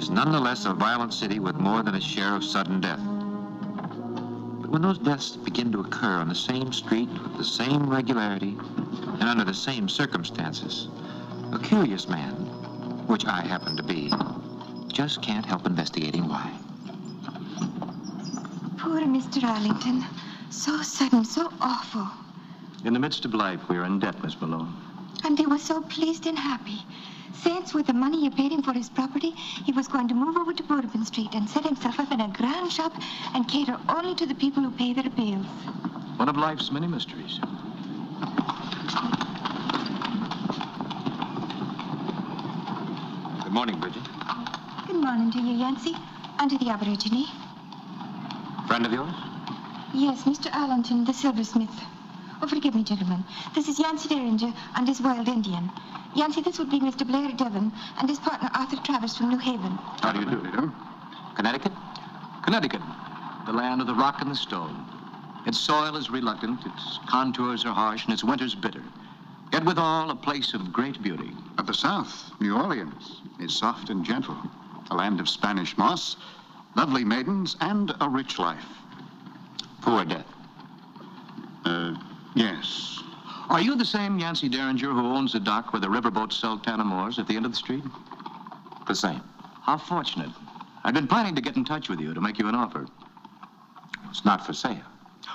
Nonetheless, a violent city with more than a share of sudden death. But when those deaths begin to occur on the same street with the same regularity and under the same circumstances, a curious man, which I happen to be, just can't help investigating why. Poor Mr. Arlington. So sudden, so awful. In the midst of life, we are in debt, Miss Malone. And they were so pleased and happy. Since with the money you paid him for his property, he was going to move over to Duquense Street and set himself up in a grand shop and cater only to the people who pay their bills. One of life's many mysteries. Good morning, Bridget. Good morning to you, Yancy, and to the Aborigine. Friend of yours? Yes, Mr. Arlington, the silversmith. Oh, forgive me, gentlemen. This is Yancy Derringer and his wild Indian. Yancy, this would be Mr. Blvd and his partner Arthur Travers from New Haven. How do you do, Leader? Connecticut? Connecticut, the land of the rock and the stone. Its soil is reluctant, its contours are harsh, and its winters bitter. Yet withal, a place of great beauty. At the south, New Orleans is soft and gentle. A land of Spanish moss, lovely maidens, and a rich life. Poor death. Yes. Are you the same Yancy Derringer who owns the dock where the riverboats Sultana moors at the end of the street? The same. How fortunate. I've been planning to get in touch with you to make you an offer. It's not for sale.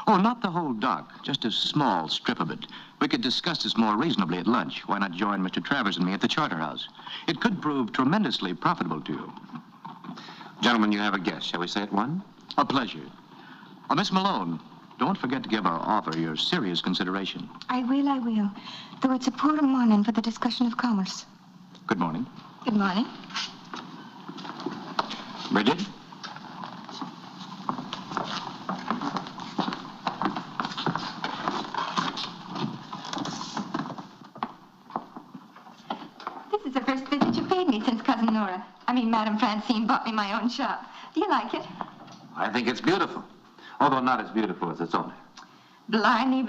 Oh, not the whole dock, just a small strip of it. We could discuss this more reasonably at lunch. Why not join Mr. Travers and me at the Charter House? It could prove tremendously profitable to you. Gentlemen, you have a guess. Shall we say it one? A pleasure. Miss Malone, don't forget to give our offer your serious consideration. I will. Though it's a poor morning for the discussion of commerce. Good morning. Good morning. Bridget? This is the first visit you paid me since Cousin Nora. Madam Francine bought me my own shop. Do you like it? I think it's beautiful. Although not as beautiful as its owner. Blarney.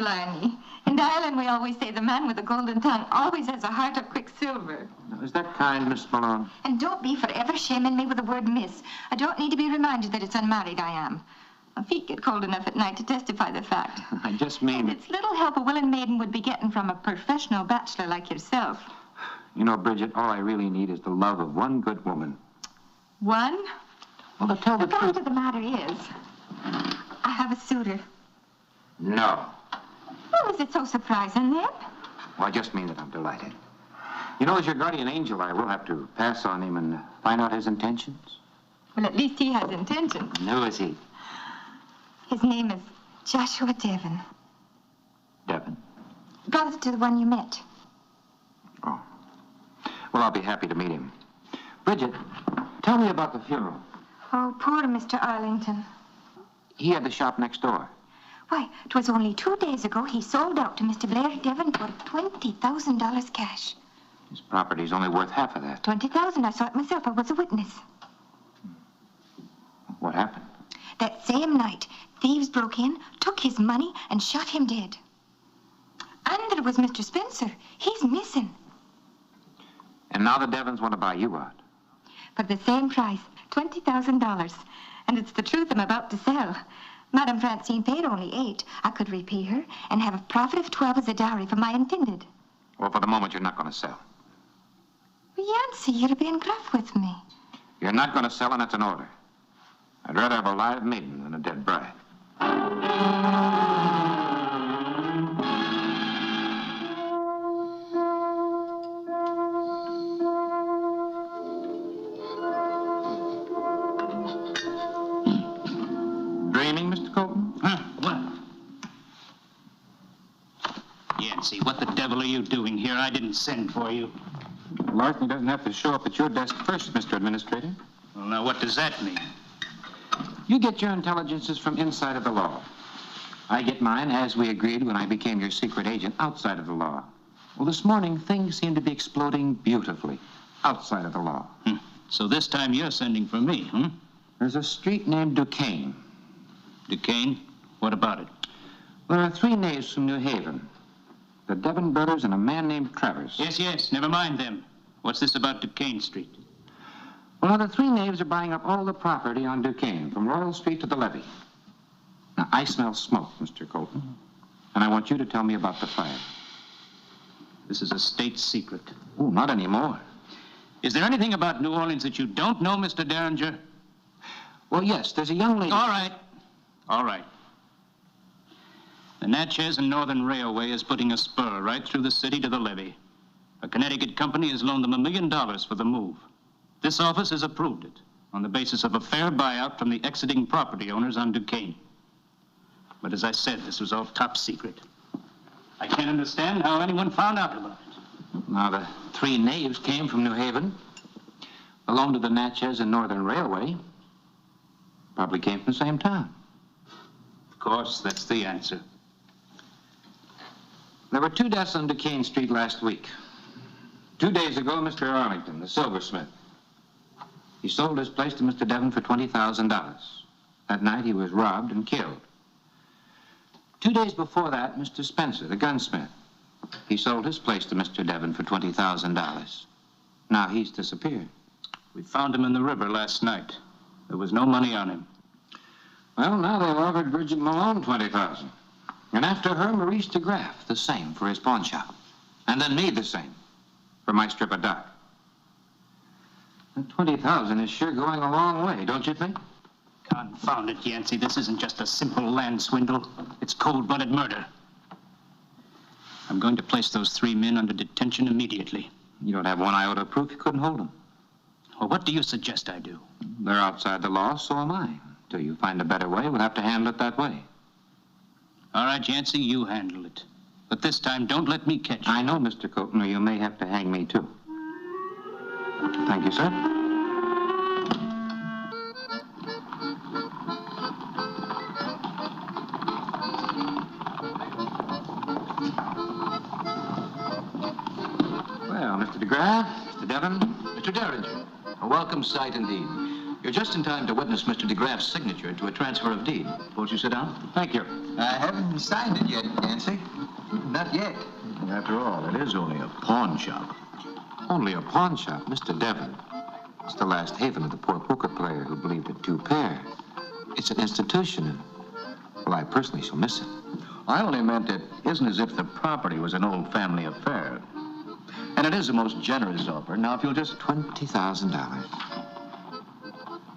In Ireland, we always say the man with the golden tongue always has a heart of quicksilver. Is that kind, Miss Malone? And don't be forever shaming me with the word miss. I don't need to be reminded that it's unmarried I am. My feet get cold enough at night to testify the fact. I just mean... And it's little help a willing maiden would be getting from a professional bachelor like yourself. You know, Bridget, all I really need is the love of one good woman. One? Well, to tell the truth... The fact truth... of the matter is, I have a suitor. No. Well, is it so surprising, then? Well, I just mean that I'm delighted. You know, as your guardian angel, I will have to pass on him and find out his intentions. Well, at least he has intentions. And who is he? His name is Joshua Devon. Devon? Brother to the one you met. Oh. Well, I'll be happy to meet him. Bridget, tell me about the funeral. Oh, poor Mr. Arlington. He had the shop next door. Why, 'twas only 2 days ago he sold out to Mr. Blvd for $20,000 cash. His property's only worth half of that. $20,000. I saw it myself. I was a witness. What happened? That same night, thieves broke in, took his money, and shot him dead. And there was Mr. Spencer. He's missing. And now the Devons want to buy you out. For the same price, $20,000. And it's the truth I'm about to sell. Madam Francine paid only $8. I could repay her and have a profit of $12 as a dowry for my intended. Well, for the moment, you're not going to sell. Well, Yancy, you're being gruff with me. You're not going to sell, and it's an order. I'd rather have a live maiden than a dead bride. Dreaming, Mr. Colton? Huh? What? Yancy, what the devil are you doing here? I didn't send for you. Larceny doesn't have to show up at your desk first, Mr. Administrator. Well, now, what does that mean? You get your intelligences from inside of the law. I get mine, as we agreed when I became your secret agent, outside of the law. Well, this morning, things seem to be exploding beautifully outside of the law. So this time you're sending for me, hmm? There's a street named Duquesne. Duquesne? What about it? There are 3 knaves from New Haven. The Devon brothers and a man named Travers. Yes, never mind them. What's this about Duquesne Street? Well, the 3 knaves are buying up all the property on Duquesne, from Royal Street to the levee. Now, I smell smoke, Mr. Colton, and I want you to tell me about the fire. This is a state secret. Oh, not anymore. Is there anything about New Orleans that you don't know, Mr. Derringer? Well, yes, there's a young lady... All right. The Natchez and Northern Railway is putting a spur right through the city to the levee. A Connecticut company has loaned them $1 million for the move. This office has approved it on the basis of a fair buyout from the exiting property owners on Duquesne. But as I said, this was all top secret. I can't understand how anyone found out about it. Now, the 3 knaves came from New Haven, belonged to the Natchez and Northern Railway, probably came from the same town. Of course, that's the answer. There were 2 deaths on Duquesne Street last week. 2 days ago, Mr. Arlington, the silversmith, he sold his place to Mr. Devon for $20,000. That night, he was robbed and killed. 2 days before that, Mr. Spencer, the gunsmith, he sold his place to Mr. Devon for $20,000. Now he's disappeared. We found him in the river last night. There was no money on him. Well, now they've offered Bridget Malone $20,000. And after her, Maurice DeGraff, the same for his pawn shop. And then me, the same for my strip of dock. That $20,000 is sure going a long way, don't you think? Confound it, Yancy. This isn't just a simple land swindle. It's cold-blooded murder. I'm going to place those 3 men under detention immediately. You don't have one iota of proof you couldn't hold them. Well, what do you suggest I do? They're outside the law, so am I. Till you find a better way, we'll have to handle it that way. All right, Yancy, you handle it. But this time, don't let me catch you. I know, Mr. Colton, or you may have to hang me, too. Thank you, sir. Well, Mr. DeGraff, Mr. Devon. Mr. Derringer, a welcome sight indeed. You're just in time to witness Mr. DeGraff's signature to a transfer of deed. Won't you sit down? Thank you. I haven't signed it yet, Yancy. Not yet. After all, it is only a pawn shop. Only a pawn shop, Mr. Devon. It's the last haven of the poor poker player who believed in 2 pair. It's an institution, and, well, I personally shall miss it. I only meant it isn't as if the property was an old family affair. And it is a most generous offer. Now, if you'll just... $20,000.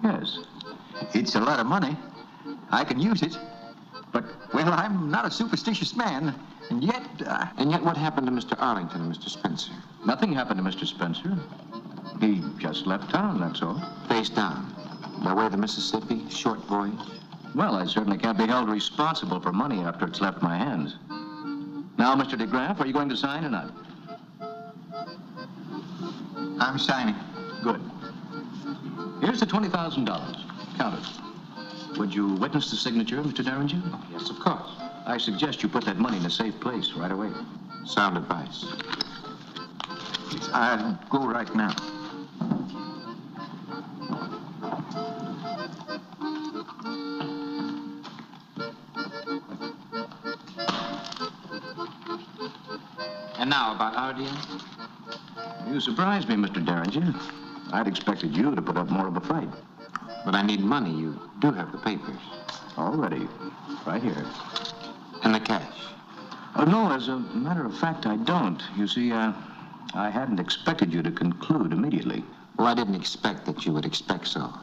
Yes. It's a lot of money. I can use it. But, well, I'm not a superstitious man. And yet... And yet what happened to Mr. Arlington and Mr. Spencer? Nothing happened to Mr. Spencer. He just left town, that's all. Face down. By way of the Mississippi, short voyage. Well, I certainly can't be held responsible for money after it's left my hands. Now, Mr. DeGraff, are you going to sign or not? I'm signing. Good. Here's the $20,000. Count it. Would you witness the signature, Mr. Derringer? Oh, yes, of course. I suggest you put that money in a safe place right away. Sound advice. I'll go right now. And now about our deal? You surprised me, Mr. Derringer. I'd expected you to put up more of a fight. But I need money. You do have the papers. All ready. Right here. And the cash. Oh, no, as a matter of fact, I don't. You see, I hadn't expected you to conclude immediately. Well, I didn't expect that you would expect so.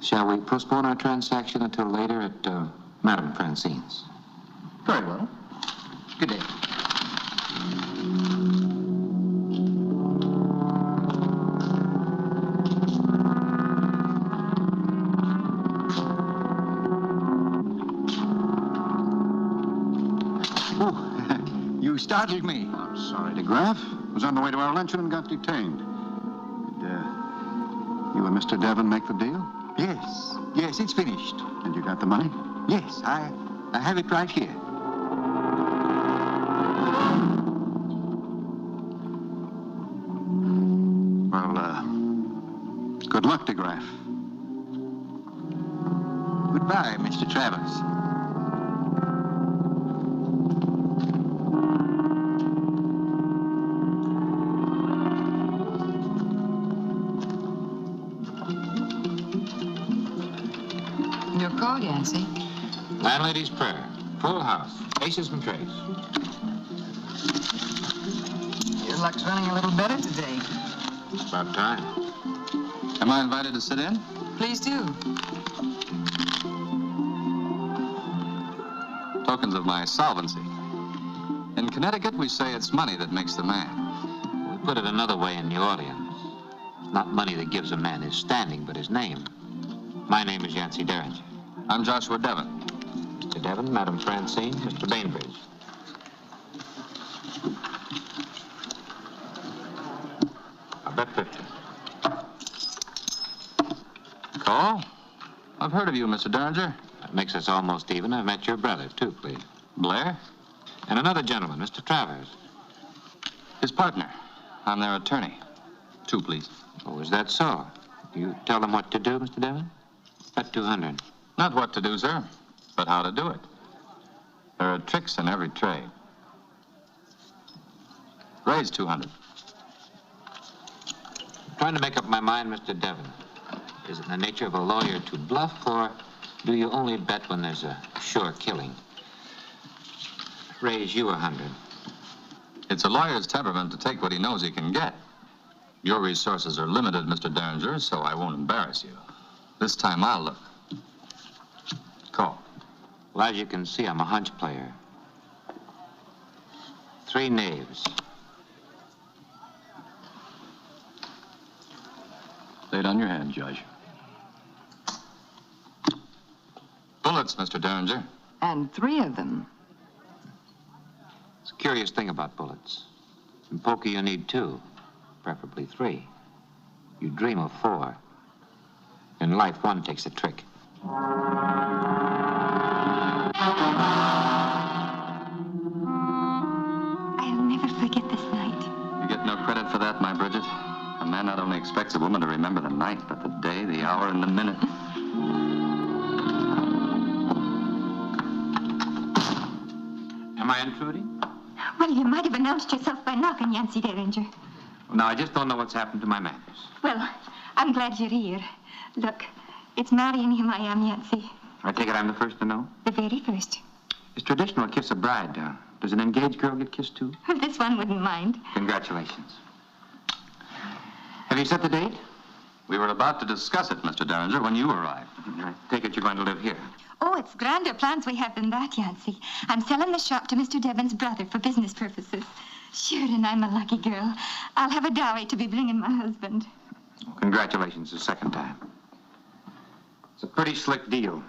Shall we postpone our transaction until later at Madame Francine's? Very well. Good day. You startled me. I'm sorry, DeGraff. Was on the way to our luncheon and got detained. Did you and Mr. Devon make the deal? Yes. Yes, it's finished. And you got the money? Yes, I have it right here. Well, good luck, DeGraff. Goodbye, Mr. Travers. Your call, Yancy. Landlady's prayer. Full house. Aces and trays. Your luck's running a little better today. It's about time. Am I invited to sit in? Please do. Tokens of my solvency. In Connecticut, we say it's money that makes the man. We put it another way in New Orleans. It's not money that gives a man his standing, but his name. My name is Yancy Derringer. I'm Joshua Devon. Mr. Devon, Madam Francine, Mr. Bainbridge. I bet 50. Call? I've heard of you, Mr. Derringer. That makes us almost even. I've met your brother, too, please. Blair? And another gentleman, Mr. Travers. His partner. I'm their attorney. 2, please. Oh, is that so? You tell them what to do, Mr. Devon? Bet 200. Not what to do, sir, but how to do it. There are tricks in every trade. Raise 200. Trying to make up my mind, Mr. Devon. Is it in the nature of a lawyer to bluff, or do you only bet when there's a sure killing? Raise you 100. It's a lawyer's temperament to take what he knows he can get. Your resources are limited, Mr. Derringer, so I won't embarrass you. This time I'll look. Call. Well, as you can see, I'm a hunch player. 3 knaves. Lay it on your hand, Judge. Bullets, Mr. Derringer. And 3 of them. It's a curious thing about bullets. In poker, you need 2, preferably 3. You dream of 4. In life, 1 takes the trick. I'll never forget this night. You get no credit for that, my Bridget. A man not only expects a woman to remember the night, but the day, the hour, and the minute. Am I intruding? Well, you might have announced yourself by knocking, Yancy Derringer. No, I just don't know what's happened to my manners. Well, I'm glad you're here. Look, it's marrying him I am, Yancy. I take it I'm the first to know? The very first. It's traditional to kiss a bride. Does an engaged girl get kissed, too? Well, this one wouldn't mind. Congratulations. Have you set the date? We were about to discuss it, Mr. Derringer, when you arrived. I take it you're going to live here. Oh, it's grander plans we have than that, Yancy. I'm selling the shop to Mr. Devon's brother for business purposes. Sure, and I'm a lucky girl. I'll have a dowry to be bringing my husband. Well, congratulations the second time. It's a pretty slick deal.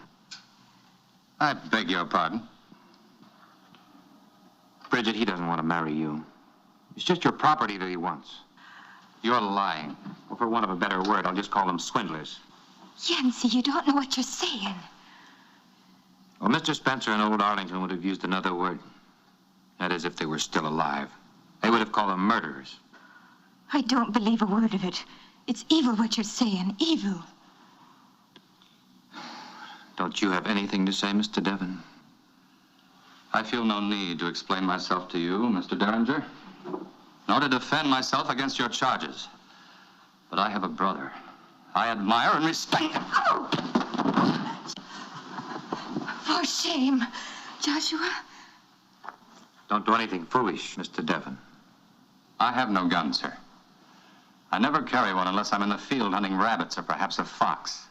I beg your pardon. Bridget, he doesn't want to marry you. It's just your property that he wants. You're lying. Well, for want of a better word, I'll just call them swindlers. Yancy, you don't know what you're saying. Well, Mr. Spencer and old Arlington would have used another word. That is, if they were still alive. They would have called them murderers. I don't believe a word of it. It's evil what you're saying, evil. Don't you have anything to say, Mr. Devon? I feel no need to explain myself to you, Mr. Derringer, nor to defend myself against your charges. But I have a brother I admire and respect. Oh! For shame, Joshua. Don't do anything foolish, Mr. Devon. I have no gun, sir. I never carry one unless I'm in the field hunting rabbits or perhaps a fox.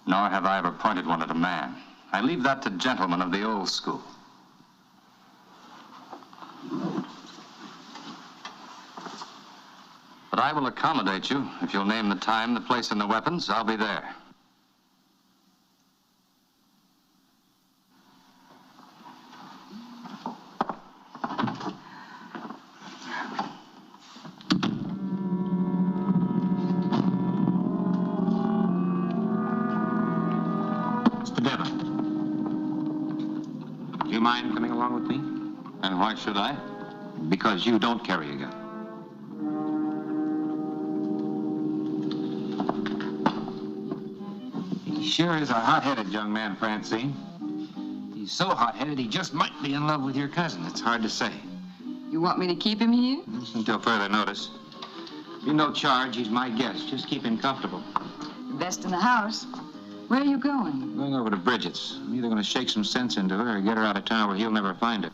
Nor have I ever pointed one at a man. I leave that to gentlemen of the old school. But I will accommodate you. If you'll name the time, the place, and the weapons, I'll be there. Mr. Devon. Do you mind coming along with me? And why should I? Because you don't carry a gun. He sure is a hot-headed young man, Francine. He's so hot-headed he just might be in love with your cousin. It's hard to say. You want me to keep him here? Until further notice. Be no charge, he's my guest. Just keep him comfortable. The best in the house. Where are you going? Going over to Bridget's. I'm either going to shake some sense into her or get her out of town where he'll never find her.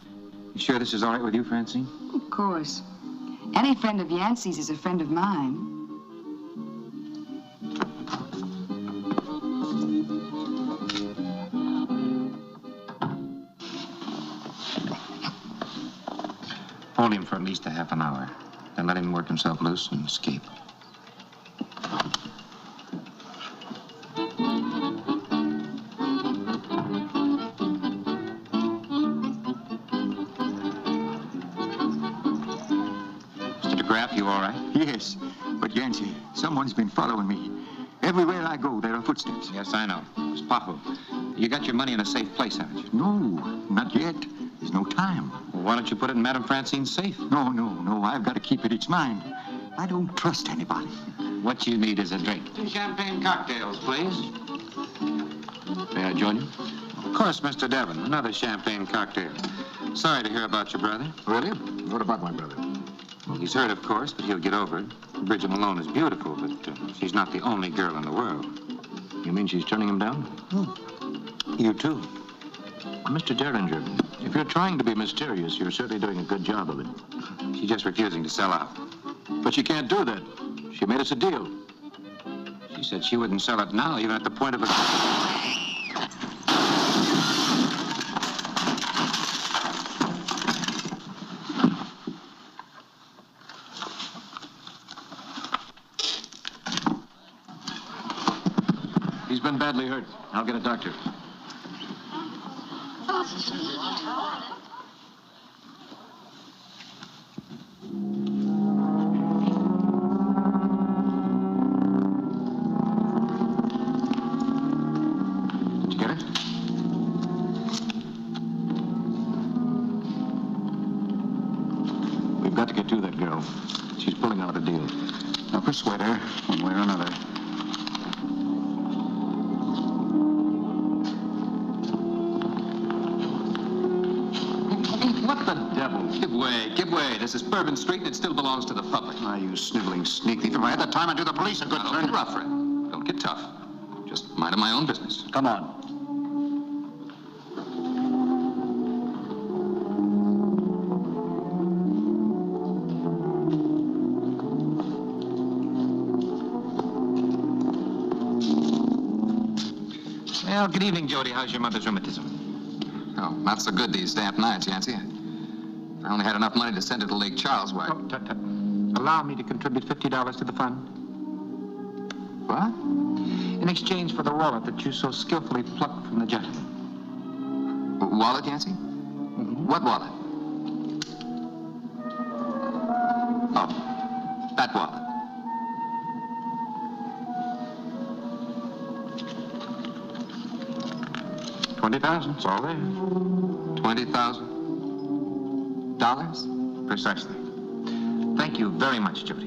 You sure this is all right with you, Francine? Of course. Any friend of Yancy's is a friend of mine. Hold him for at least a half an hour. Then let him work himself loose and escape. Mr. DeGraff, you all right? Yes, but Yancy, someone's been following me. Everywhere I go, there are footsteps. Yes, I know. It's Pahu. You got your money in a safe place, haven't you? No, not yet. There's no time. Well, why don't you put it in Madame Francine's safe? No, I've got to keep it. It's mine. I don't trust anybody. What you need is a drink. 2 champagne cocktails, please. May I join you? Of course, Mr. Devon. Another champagne cocktail. Sorry to hear about your brother. Really? What about my brother? Well, he's hurt, of course, but he'll get over it. Bridget Malone is beautiful, but she's not the only girl in the world. You mean she's turning him down? You too. Mr. Derringer, if you're trying to be mysterious, you're certainly doing a good job of it. She's just refusing to sell out. But she can't do that. She made us a deal. She said she wouldn't sell it now, even at the point of a... He's been badly hurt. I'll get a doctor. Did you get it? We've got to get to that girl. She's pulling out a deal. Now persuade her, one way or another. What the devil? Give way. This is Bourbon Street, and it still belongs to the public. Ah, you sniveling sneak thief. If I had the time, I'd do the police a good Don't turn. get rough, Fred. Don't get tough. Just minding my own business. Come on. Well, good evening, Jody. How's your mother's rheumatism? Oh, not so good these damp nights, Yancy. If I only had enough money to send her to Lake Charles, why... Oh, tut. Allow me to contribute $50 to the fund. What? In exchange for the wallet that you so skillfully plucked from the gentleman. Wallet, Yancy? What wallet? Oh, that wallet. $20,000. It's all there. $20,000? Precisely. Thank you very much, Jody.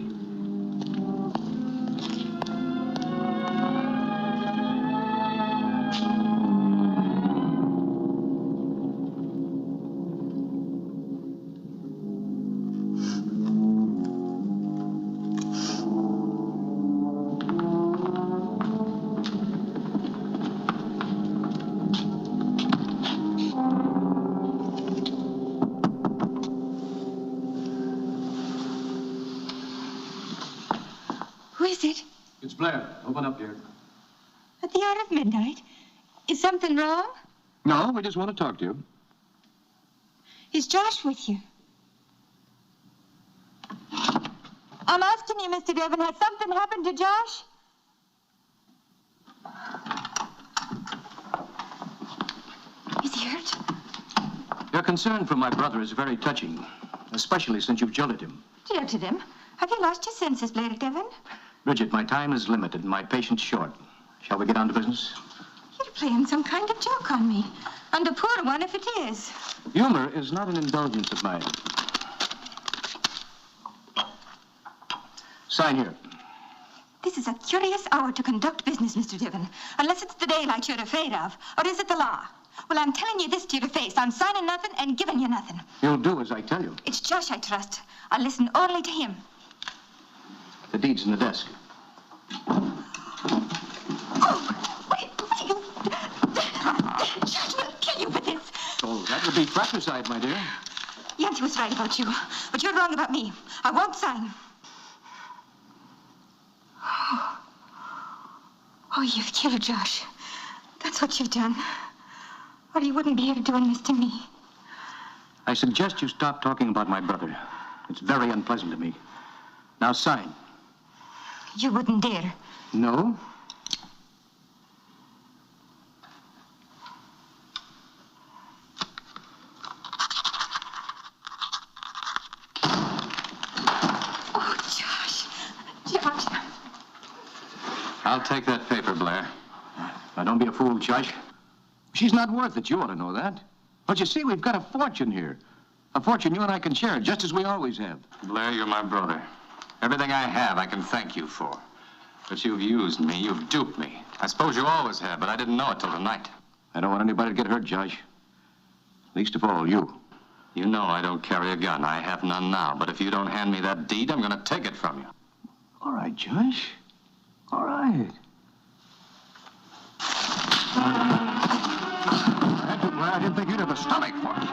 Who is it? It's Blair. Open up, dear. At the hour of midnight? Is something wrong? No, we just want to talk to you. Is Josh with you? I'm asking you, Mr. Devon, has something happened to Josh? Is he hurt? Your concern for my brother is very touching, especially since you've jilted him. Jilted him? Have you lost your senses, Blvd? Bridget, my time is limited and my patience short. Shall we get on to business? You're playing some kind of joke on me. And a poor one if it is. Humor is not an indulgence of mine. Sign here. This is a curious hour to conduct business, Mr. Devon. Unless it's the daylight you're afraid of. Or is it the law? Well, I'm telling you this to your face. I'm signing nothing and giving you nothing. You'll do as I tell you. It's Josh I trust. I'll listen only to him. The deed's in the desk. Oh, wait, you... Josh will kill you for this. Oh, that would be fratricide, my dear. Yancy was right about you, but you're wrong about me. I won't sign. Oh, you've killed Josh. That's what you've done. Or you wouldn't be here doing this to me. I suggest you stop talking about my brother. It's very unpleasant to me. Now sign. You wouldn't dare. No? Oh, Josh. Josh. I'll take that paper, Blair. Now, don't be a fool, Josh. She's not worth it. You ought to know that. But you see, we've got a fortune here. A fortune you and I can share, just as we always have. Blair, you're my brother. Everything I have, I can thank you for. But you've used me. You've duped me. I suppose you always have, but I didn't know it till tonight. I don't want anybody to get hurt, Josh. Least of all, you. You know I don't carry a gun. I have none now. But if you don't hand me that deed, I'm going to take it from you. All right, Josh. All right. I didn't think you'd have a stomach for it.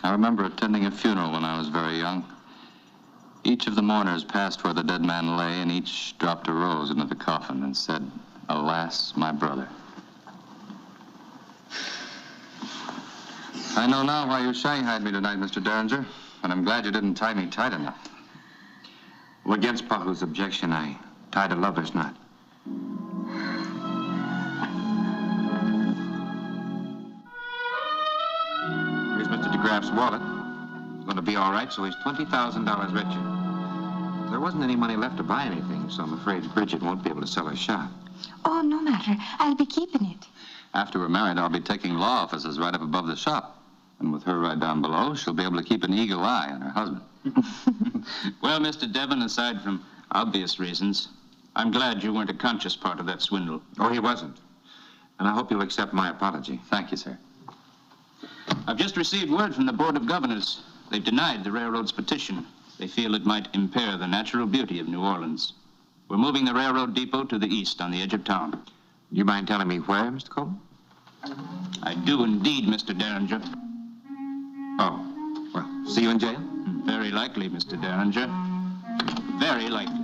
I remember attending a funeral when I was very young. Each of the mourners passed where the dead man lay, and each dropped a rose into the coffin and said, "Alas, my brother." I know now why you shanghaied me tonight, Mr. Derringer, and I'm glad you didn't tie me tight enough. Well, against Pahu's objection, I tied a lover's knot. Here's Mr. DeGraff's wallet. It's going to be all right, so he's $20,000 richer. There wasn't any money left to buy anything, so I'm afraid Bridget won't be able to sell her shop. Oh, no matter. I'll be keeping it. After we're married, I'll be taking law offices right up above the shop. And with her right down below, she'll be able to keep an eagle eye on her husband. Well, Mr. Devon, aside from obvious reasons, I'm glad you weren't a conscious part of that swindle. Oh, he wasn't. And I hope you'll accept my apology. Thank you, sir. I've just received word from the Board of Governors. They've denied the railroad's petition. They feel it might impair the natural beauty of New Orleans. We're moving the railroad depot to the east on the edge of town. You mind telling me where, Mr. Colton? I do indeed, Mr. Derringer. Oh, well, see you in jail? Very likely, Mr. Derringer. Very likely.